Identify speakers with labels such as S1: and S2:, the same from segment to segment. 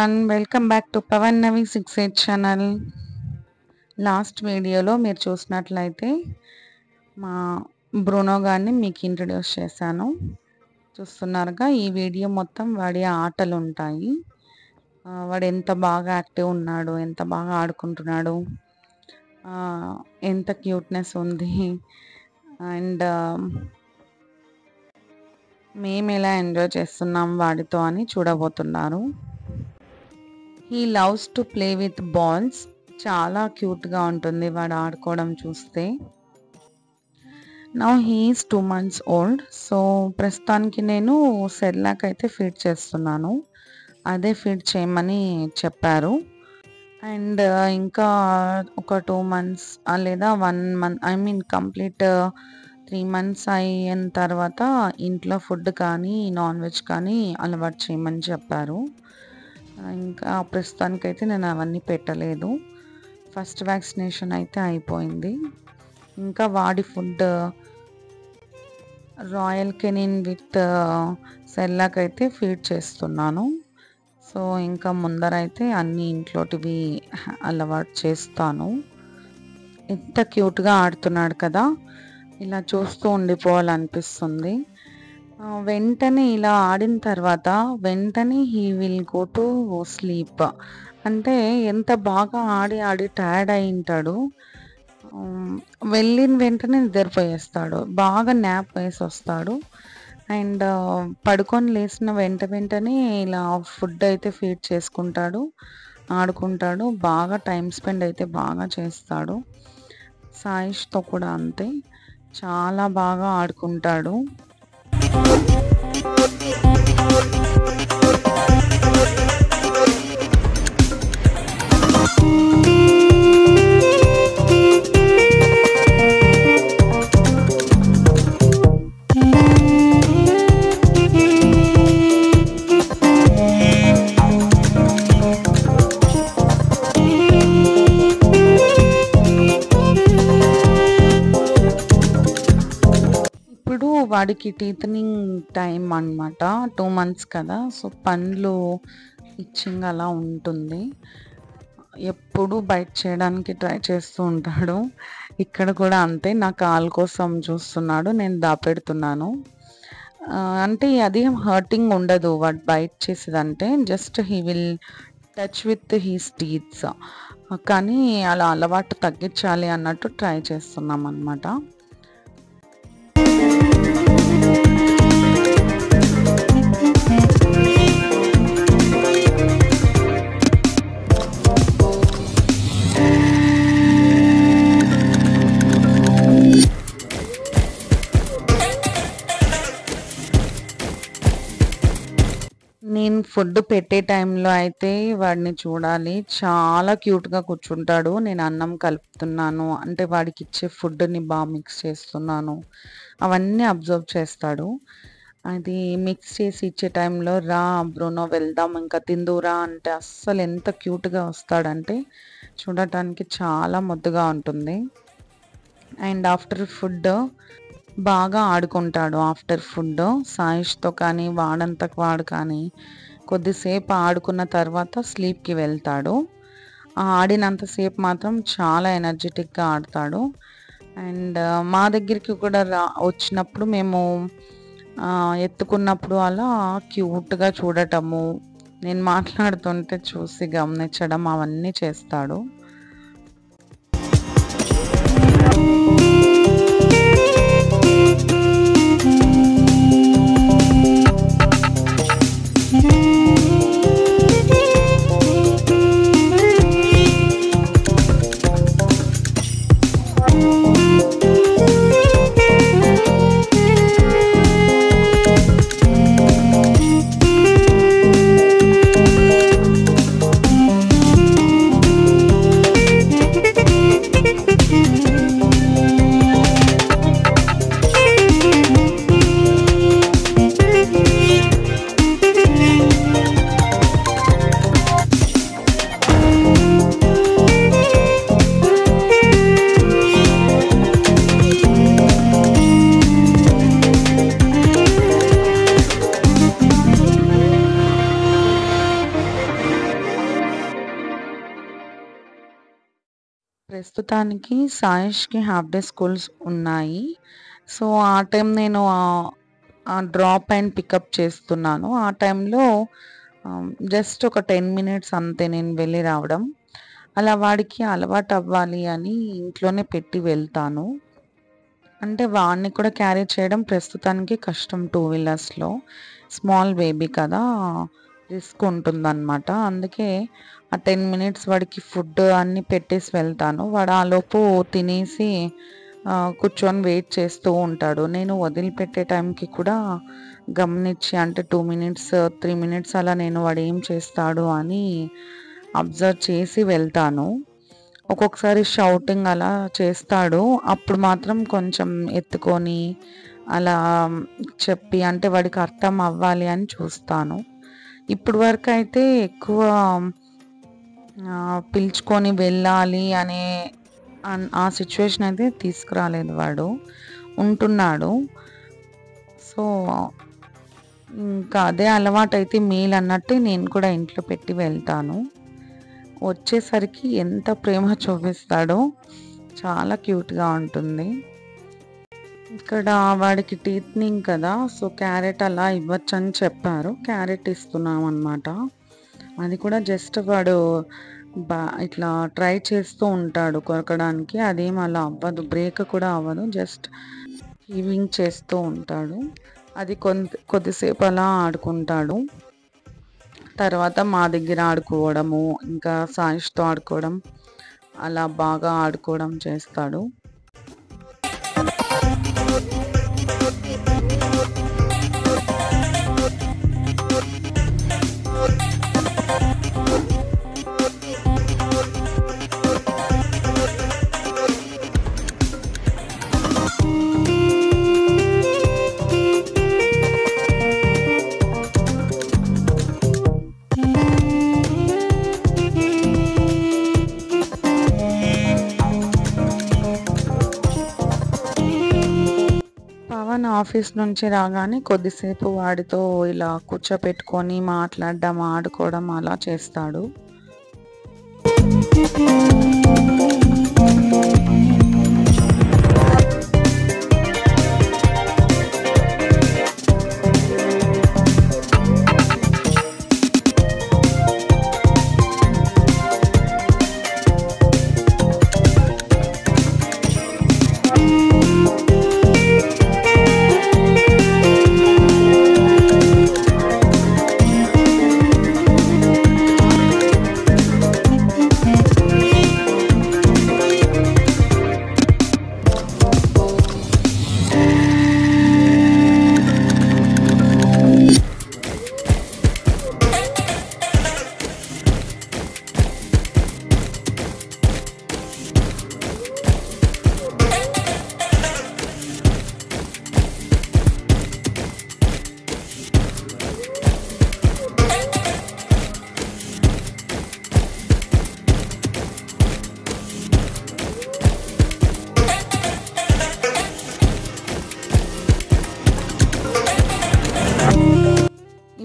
S1: Everyone, welcome back to Pavan Navi 68 channel. Last వీడియోలో మీరు చూసినట్లయితే మా బ్రూనో గారిని మీకు ఇంట్రడ్యూస్ చేశాను. చూస్తున్నారుగా, ఈ వీడియో మొత్తం వాడి ఆటలు ఉంటాయి. వాడు ఎంత బాగా యాక్టివ్ ఉన్నాడు, ఎంత బాగా ఆడుకుంటున్నాడు, ఎంత క్యూట్నెస్ ఉంది, అండ్ మేము ఎలా ఎంజాయ్ చేస్తున్నాం వాడితో అని చూడబోతున్నారు. He loves to play with balls. చాలా క్యూట్గా ఉంటుంది వాడు ఆడుకోవడం చూస్తే. Now he's 2 months old. So ప్రస్తుతానికి నేను సెర్లాక్ అయితే ఫీడ్ చేస్తున్నాను. అదే ఫీడ్ చేయమని చెప్పారు. అండ్ ఇంకా ఒక 2 months లేదా 1 month, కంప్లీట్ 3 months అయిన తర్వాత ఇంట్లో ఫుడ్ కానీ నాన్ వెజ్ కానీ అలవాటు చేయమని చెప్పారు. ఇంకా ప్రస్తుతానికైతే నేను అవన్నీ పెట్టలేదు. ఫస్ట్ వ్యాక్సినేషన్ అయితే అయిపోయింది. ఇంకా వాడి food royal Kenin with Cerelac అయితే ఫీడ్ చేస్తున్నాను. సో ఇంకా ముందరైతే అన్ని ఇంట్లోటివి అలవాటు చేస్తాను. ఎంత క్యూట్గా ఆడుతున్నాడు కదా, ఇలా చూస్తూ ఉండిపోవాలనిపిస్తుంది. వెంటనే ఇలా ఆడిన తర్వాత వెంటనే he will go to sleep. అంటే ఎంత బాగా ఆడి ఆడి టైర్డ్ అయి ఉంటాడు. వెళ్ళిన వెంటనే నిద్రపోయేస్తాడు, బాగా న్యాప్ వేసి వస్తాడు. అండ్ పడుకొని లేచిన వెంటనే ఇలా ఫుడ్ అయితే ఫీడ్ చేసుకుంటాడు, ఆడుకుంటాడు, బాగా టైం స్పెండ్ అయితే బాగా చేస్తాడు. సాయిష్తో కూడా అంతే, చాలా బాగా ఆడుకుంటాడు. వాడికి టీతనింగ్ టైం అన్నమాట, 2 months కదా. సో పండ్లు ఇచ్చింగ్ అలా ఉంటుంది. ఎప్పుడు బైట్ చేయడానికి ట్రై చేస్తూ ఉంటాడు. ఇక్కడ కూడా అంతే, నా కాల్ కోసం చూస్తున్నాడు, నేను దాపెడుతున్నాను. అంటే అది హర్టింగ్ ఉండదు వాడు బైట్ చేసేదంటే, just he will touch with his teeths. కానీ అలా అలవాటు తగ్గించాలి అన్నట్టు ట్రై చేస్తున్నాం అన్నమాట. నేను ఫుడ్ పెట్టే టైంలో అయితే వాడిని చూడాలి, చాలా క్యూట్గా కూర్చుంటాడు. నేను అన్నం కలుపుతున్నాను అంటే వాడికి ఇచ్చే ఫుడ్ని బాగా మిక్స్ చేస్తున్నాను, అవన్నీ అబ్జర్వ్ చేస్తాడు. అది మిక్స్ చేసి ఇచ్చే టైంలో రా బ్రూనో వెళ్దాం ఇంకా తిందురా అంటే అస్సలు ఎంత క్యూట్గా వస్తాడంటే చూడటానికి చాలా ముద్దుగా ఉంటుంది. అండ్ ఆఫ్టర్ ఫుడ్ బాగా ఆడుకుంటాడు. ఆఫ్టర్ ఫుడ్ సాయిష్తో కానీ వాడంతకు వాడు కానీ కొద్దిసేపు ఆడుకున్న తర్వాత స్లీప్కి వెళ్తాడు. ఆడినంతసేపు మాత్రం చాలా ఎనర్జెటిక్గా ఆడతాడు. అండ్ మా దగ్గరికి కూడా వచ్చినప్పుడు మేము ఎత్తుకున్నప్పుడు అలా క్యూట్గా చూడటము, నేను మాట్లాడుతుంటే చూసి గమనించడం అవన్నీ చేస్తాడు. ప్రస్తుతానికి సాయేష్‌కి హాఫ్ డే స్కూల్స్ ఉన్నాయి. సో, ఆ టైం నేను డ్రాప్ అండ్ పికప్ చేస్తున్నాను. ఆ టైంలో జస్ట్ ఒక 10 మినిట్స్ అంతే నేను వెళ్ళి రావడం. అలా వాడికి అలవాటవ్వాలి అని ఇంట్లోనే పెట్టి వెళ్తాను. అంటే వాడిని కూడా క్యారీ చేయడం ప్రస్తుతానికి కష్టం టూ వీలర్స్‌లో. స్మాల్ బేబీ కదా! రిస్క్ ఉంటుందనమాట. అందుకే ఆ 10 మినిట్స్ వాడికి ఫుడ్ అన్నీ పెట్టేసి వెళ్తాను. వాడు ఆలోపు తినేసి కూర్చొని వెయిట్ చేస్తూ ఉంటాడు. నేను వదిలిపెట్టే టైంకి కూడా గమనిచ్చి అంటే 2 మినిట్స్, 3 మినిట్స్ అలా నేను వాడేం చేస్తాడు అని అబ్జర్వ్ చేసి వెళ్తాను. ఒక్కొక్కసారి షౌటింగ్ అలా చేస్తాడు. అప్పుడు మాత్రం కొంచెం ఎత్తుకొని అలా చెప్పి అంటే వాడికి అర్థం అవ్వాలి అని చూస్తాను. ఇప్పుడు వరకైతే ఎక్కువ పిలుచుకొని వెళ్ళాలి అనే ఆ సిచ్యువేషన్ అయితే తీసుకురాలేదు వాడు. ఉంటున్నాడు. సో, ఇంకా అదే అలవాటైతే మేలన్నట్టు నేను కూడా ఇంట్లో పెట్టి వెళ్తాను. వచ్చేసరికి ఎంత ప్రేమ చూపిస్తాడో చాలా క్యూట్‌గా ఉంటుంది. ఇక్కడ వాడికి టీత్నింగ్ కదా! సో, క్యారెట్ అలా ఇవ్వచ్చని చెప్పారు. క్యారెట్ ఇస్తున్నామనమాట. అది కూడా జస్ట్ వాడు ఇట్లా ట్రై చేస్తూ ఉంటాడు కొరకడానికి. అదేం అలా అవ్వదు. బ్రేక్ కూడా అవ్వదు. జస్ట్ హీవింగ్ చేస్తూ ఉంటాడు. అది కొద్దిసేపు అలా ఆడుకుంటాడు. తర్వాత మా దగ్గర ఆడుకోవడము, ఇంకా సాయిష్‌తో ఆడుకోవడం, అలా బాగా ఆడుకోవడం చేస్తాడు. పవన్ ఆఫీస్ నుంచి రాగానే కొద్దిసేపు వాడితో ఇలా కూర్చోపెట్టుకొని మాట్లాడడం, ఆడుకోవడం అలా చేస్తాడు.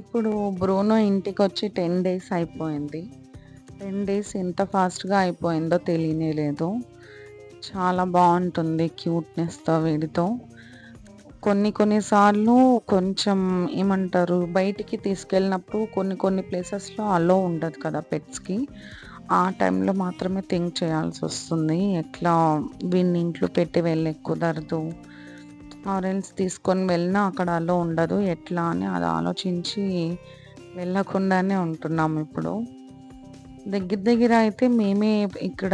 S1: ఇప్పుడు బ్రూనో ఇంటికొచ్చి 10 డేస్ అయిపోయింది. 10 డేస్ ఎంత ఫాస్ట్‌గా అయిపోయిందో తెలియనే లేదు. చాలా బావుంటుంది క్యూట్‌నెస్‌తో వీడితో. కొన్ని సార్లు కొంచెం ఏమంటారు బయటికి తీసుకెళ్ళినప్పుడు కొన్ని ప్లేసెస్‌లో అలో ఉండదు కదా పెట్స్‌కి. ఆ టైంలో మాత్రమే థింక్ చేయాల్సొస్తుంది. ఎట్లా వీడిని ఇంట్లో పెట్టి వెళ్ళేకి కుదరదు. ఆర్ ఎల్స్ తీసుకొని వెళ్ళినా అక్కడ అలో ఉండదు. ఎట్లా అని అది ఆలోచించి వెళ్ళకుండానే ఉంటున్నాము ఇప్పుడు. దగ్గర అయితే ఇక్కడ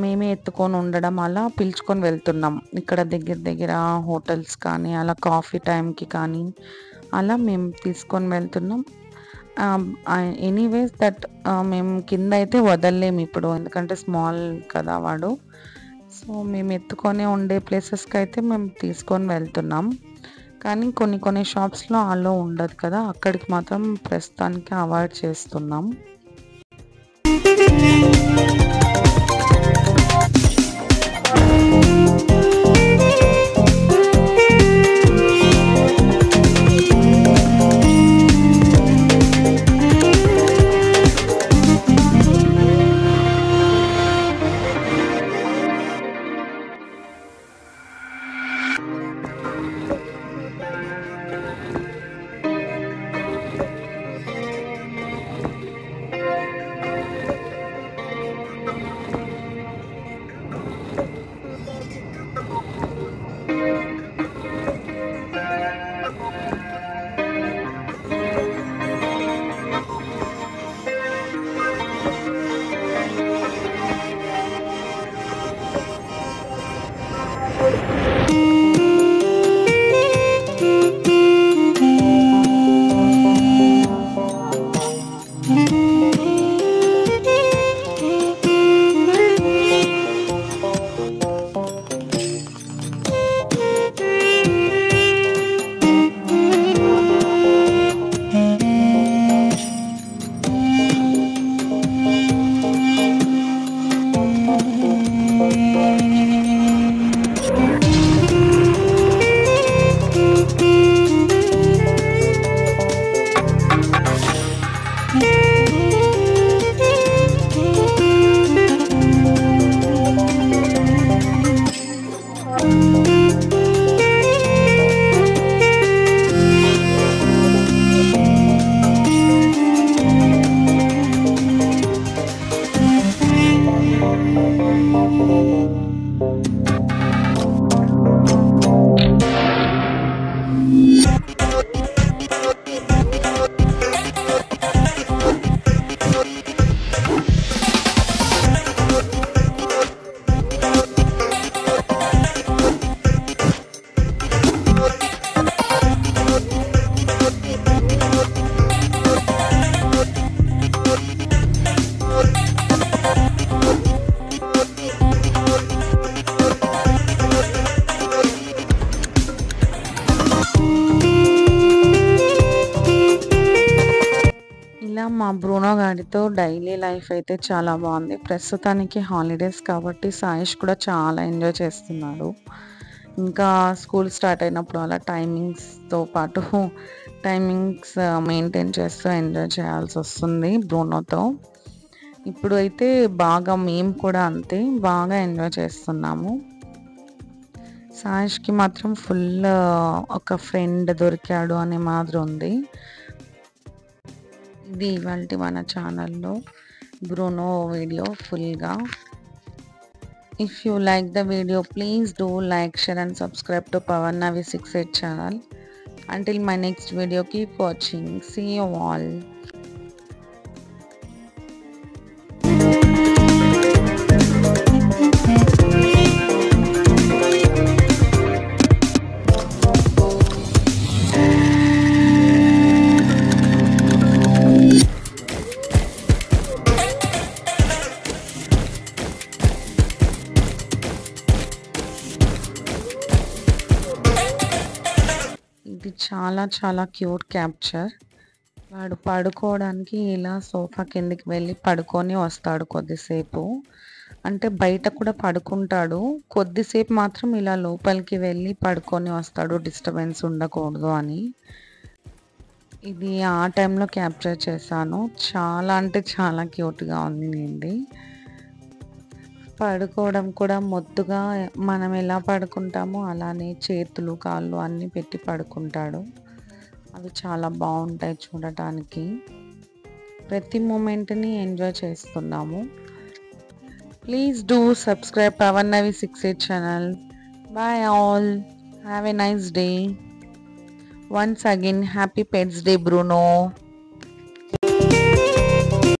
S1: మేమే ఎత్తుకొని ఉండడం అలా పిలుచుకొని వెళ్తున్నాం. ఇక్కడ దగ్గర హోటల్స్ కానీ, అలా కాఫీ టైంకి కానీ అలా మేము తీసుకొని వెళ్తున్నాం. ఎనీవేస్ మేము కిందయితే వదలలేము ఇప్పుడు. ఎందుకంటే స్మాల్ కదా వాడు. సో, మేము ఎత్తుకొని ఉండే ప్లేసెస్‌కైతే మేము తీసుకొని వెళ్తున్నాం. కానీ కొన్ని షాప్స్‌లో అలో ఉండదు కదా! అక్కడికి మాత్రం ప్రస్తుతానికి అవాయిడ్ చేస్తున్నాం. సాయితో డైలీ లైఫ్ అయితే చాలా బాగుంది. ప్రస్తుతానికి హాలిడేస్ కాబట్టి సాయిష్ కూడా చాలా ఎంజాయ్ చేస్తున్నాడు. ఇంకా స్కూల్ స్టార్ట్ అయినప్పుడు అలా టైమింగ్స్తో పాటు టైమింగ్స్ మెయింటైన్ చేస్తూ ఎంజాయ్ చేయాల్సి వస్తుంది బ్రూనోతో. ఇప్పుడు అయితే బాగా మేము కూడా అంతే బాగా ఎంజాయ్ చేస్తున్నాము. సాయిష్కి మాత్రం ఫుల్ ఒక ఫ్రెండ్ దొరికాడు అనే మాదిరి ఉంది. ఇది ఇవాల్టి మన ఛానల్లో బ్రూనో వీడియో ఫుల్గా. If you like the video please do like, share and subscribe to Pavan Navi 68 channel. Until my next video, keep watching. See you all. ఇది చాలా చాలా క్యూట్ క్యాప్చర్. వాడు పడుకోవడానికి ఇలా సోఫా కిందికి వెళ్ళి పడుకొని వస్తాడు కొద్దిసేపు. అంటే బయట కూడా పడుకుంటాడు, కొద్దిసేపు మాత్రం ఇలా లోపలికి వెళ్ళి పడుకొని వస్తాడు, డిస్టర్బెన్స్ ఉండకూడదు అని. ఇది ఆ టైంలో క్యాప్చర్ చేశాను. చాలా అంటే చాలా క్యూట్గా ఉంది. పడుకోవడం కూడా మొద్దుగా మనం ఎలా పడుకుంటామో అలానే చేతులు కాళ్ళు అన్నీ పెట్టి పడుకుంటాడు. అవి చాలా బాగుంటాయి చూడటానికి. ప్రతి మూమెంట్ని ఎంజాయ్ చేస్తున్నాము. Please do subscribe Pavan Navi 68 channel. Bye all, have a nice day. Once again happy pets day Bruno.